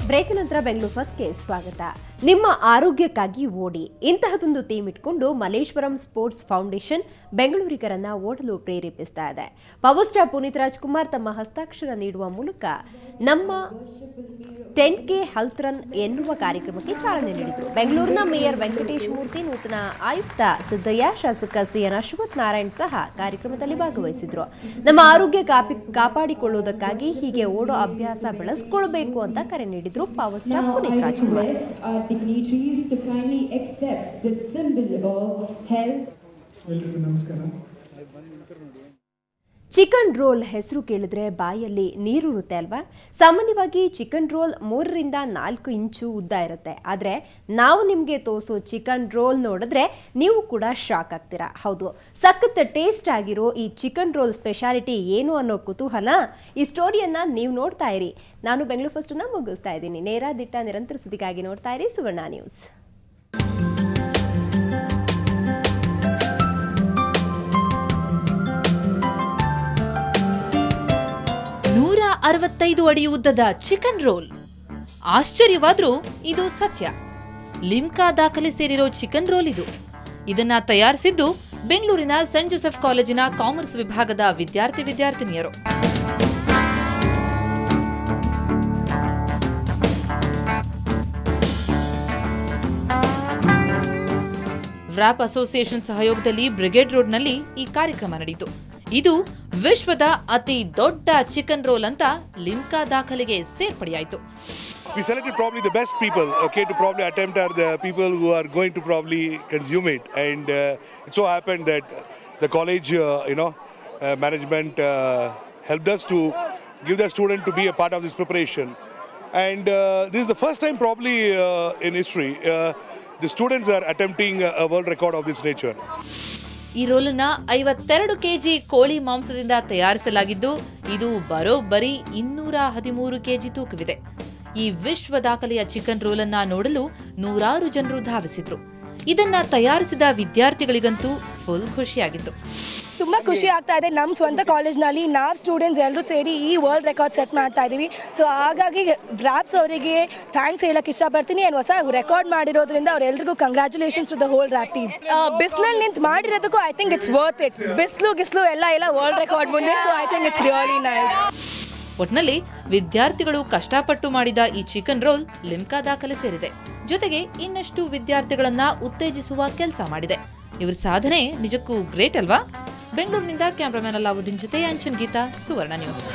Break ನಂತರ ಬೆಂಗಳೂರು ಫಸ್ಟ್ಗೆ ಸ್ವಾಗತ. ನಿಮ್ಮ ಆರೋಗ್ಯಕ್ಕಾಗಿ ಓಡಿ ಇಂತಹದೊಂದು ಥೀಮ್ ಇಟ್ಕೊಂಡು ಮಲ್ಲೇಶ್ವರಂ ಸ್ಪೋರ್ಟ್ಸ್ ಫೌಂಡೇಶನ್ ಬೆಂಗಳೂರಿಗರನ್ನ ಓಡಲು ಪ್ರೇರೇಪಿಸ್ತಾ ಇದೆ. ಪವರ್ ಸ್ಟಾರ್ ಪುನೀತ್ ರಾಜ್ಕುಮಾರ್ ತಮ್ಮ ಹಸ್ತಾಕ್ಷರ ನೀಡುವ ಮೂಲಕ ನಮ್ಮ 10K ಹೆಲ್ತ್ ರನ್ ಎನ್ನುವ ಕಾರ್ಯಕ್ರಮಕ್ಕೆ ಚಾಲನೆ ನೀಡಿದರು. ಬೆಂಗಳೂರಿನ ಮೇಯರ್ ವೆಂಕಟೇಶ್ ಮೂರ್ತಿ, ನೂತನ ಆಯುಕ್ತ ಸಿದ್ದಯ್ಯ, ಶಾಸಕ ಸಿಎನ್ ಅಶ್ವಥ್ ನಾರಾಯಣ್ ಸಹ ಕಾರ್ಯಕ್ರಮದಲ್ಲಿ ಭಾಗವಹಿಸಿದ್ರು. ನಮ್ಮ ಆರೋಗ್ಯ ಕಾಪಾಡಿಕೊಳ್ಳುವುದಕ್ಕಾಗಿ ಹೀಗೆ ಓಡೋ ಅಭ್ಯಾಸ ಬೆಳೆಸಿಕೊಳ್ಳಬೇಕು ಅಂತ ಕರೆ ನೀಡಿದ್ರು power star Puneeth Rajkumar. Chicken roll ಹೆಸರು ಕೇಳಿದ್ರೆ ಬಾಯಲ್ಲಿ ನೀರೂರುತ್ತೆ ಅಲ್ವಾ? ಸಾಮಾನ್ಯವಾಗಿ ಚಿಕನ್ ರೋಲ್ 3 ರಿಂದ 4 ಇಂಚು ಉದ್ದ ಇರುತ್ತೆ. ಆದರೆ ನಾವು ನಿಮಗೆ ತೋರಿಸೋ ಚಿಕನ್ ರೋಲ್ ನೋಡಿದ್ರೆ ನೀವು ಕೂಡ ಶಾಕ್ ಆಗ್ತೀರಾ. ಹೌದು, ಸಖತ್ ಟೇಸ್ಟ್ ಆಗಿರೋ ಈ ಚಿಕನ್ ರೋಲ್ ಸ್ಪೆಷಾಲಿಟಿ ಏನು ಅನ್ನೋ ಕುತೂಹಲ ಈ ಸ್ಟೋರಿಯನ್ನ ನೀವು ನೋಡ್ತಾ ಇರಿ. ನಾನು ಬೆಂಗಳೂರು ಫಸ್ಟನ್ನ ಮುಗಿಸ್ತಾ ಇದ್ದೀನಿ. ನೇರ ದಿಟ್ಟ ನಿರಂತರ ಸುದ್ದಿಗಾಗಿ ನೋಡ್ತಾ ಇರಿ ಸುವರ್ಣ ನ್ಯೂಸ್. 165 ಅಡಿ ಉದ್ದದ ಚಿಕನ್ ರೋಲ್. ಆಶ್ಚರ್ಯವಾದ್ರೂ ಇದು ಸತ್ಯ. ಲಿಮ್ಕಾ ದಾಖಲೆ ಸೇರಿರೋ ಚಿಕನ್ ರೋಲ್ ಇದು. ಇದನ್ನ ತಯಾರಿಸಿದ್ದು ಬೆಂಗಳೂರಿನ ಸೆಂಟ್ ಜೋಸೆಫ್ ಕಾಲೇಜಿನ ಕಾಮರ್ಸ್ ವಿಭಾಗದ ವಿದ್ಯಾರ್ಥಿನಿಯರು. ವ್ರಾಪ್ ಅಸೋಸಿಯೇಷನ್ ಸಹಯೋಗದಲ್ಲಿ ಬ್ರಿಗೇಡ್ ರೋಡ್ನಲ್ಲಿ ಈ ಕಾರ್ಯಕ್ರಮ ನಡೆಯಿತು. ಇದು ವಿಶ್ವದ ಅತಿ ದೊಡ್ಡ ಚಿಕನ್ ರೋಲ್ ಅಂತ Limca ದಾಖಲೆಗೆ ಸೇರ್ಪಡೆಯಾಯಿತು. We selected probably the best people, okay, to probably attempt are the people who are going to probably consume it, and it so happened that the college, management helped us to give the student to be a part of this preparation, and this is the first time probably in history the students are attempting a world record of this nature. ಈ ರೋಲನ್ನ 52 KG ಕೋಳಿ ಮಾಂಸದಿಂದ ತಯಾರಿಸಲಾಗಿದ್ದು ಇದು ಬರೋಬ್ಬರಿ 213 KG ತೂಕವಿದೆ. ಈ ವಿಶ್ವ ದಾಖಲೆಯ chicken ರೋಲನ್ನ ನೋಡಲು ನೂರಾರು ಜನರು ಧಾವಿಸಿದ್ರು. ಇದನ್ನ ತಯಾರಿಸಿದ ವಿದ್ಯಾರ್ಥಿಗಳಿಗಂತೂ ಫುಲ್ ಖುಷಿಯಾಗಿತ್ತು. ತುಂಬ ಖುಷಿ ಆಗ್ತಾ ಇದೆ. ನಮ್ಮ ಸ್ವಂತ ಕಾಲೇಜ್ನಲ್ಲಿ ನಾವು ಸ್ಟೂಡೆಂಟ್ಸ್ ಎಲ್ಲರೂ ಸೇರಿ ಈ ವರ್ಲ್ಡ್ ರೆಕಾರ್ಡ್ ಸೆಟ್ ಮಾಡ್ತಾ ಇದ್ದೀವಿ. ಸೊ ಹಾಗಾಗಿ ವ್ರಾಪ್ಸ್ ಅವರಿಗೆ ಥ್ಯಾಂಕ್ಸ್ ಹೇಳಕ್ಕೆ ಇಷ್ಟಪಡ್ತೀನಿ. ಏನು ಹೊಸ ರೆಕಾರ್ಡ್ ಮಾಡಿರೋದ್ರಿಂದ ಅವರೆಲ್ಲರಿಗೂ congratulations to the whole wrap team. ಬಿಸಿಲಲ್ಲಿ ನಿಂತು ಮಾಡಿರೋದಕ್ಕೂ I think it's worth it. ಬಿಸಿಲು ಎಲ್ಲ ವರ್ಲ್ಡ್ ರೆಕಾರ್ಡ್ ಮುಂದೆ. So I think it's really nice. ಒಟ್ನಲ್ಲಿ ವಿದ್ಯಾರ್ಥಿಗಳು ಕಷ್ಟಪಟ್ಟು ಮಾಡಿದ ಈ ಚಿಕನ್ ರೋಲ್ ಲಿಮ್ಕಾ ದಾಖಲೆ ಸೇರಿದೆ. ಜೊತೆಗೆ ಇನ್ನಷ್ಟು ವಿದ್ಯಾರ್ಥಿಗಳನ್ನ ಉತ್ತೇಜಿಸುವ ಕೆಲಸ ಮಾಡಿದೆ. ಇವರ ಸಾಧನೆ ನಿಜಕ್ಕೂ ಗ್ರೇಟ್ ಅಲ್ವಾ? ಬೆಂಗಳೂರಿನಿಂದ ಕ್ಯಾಮರಾಮನ್ ಅಲಾವುದ್ದೀನ್ ಜೊತೆ ಅಂಚನ್ ಗೀತಾ, ಸುವರ್ಣ ನ್ಯೂಸ್.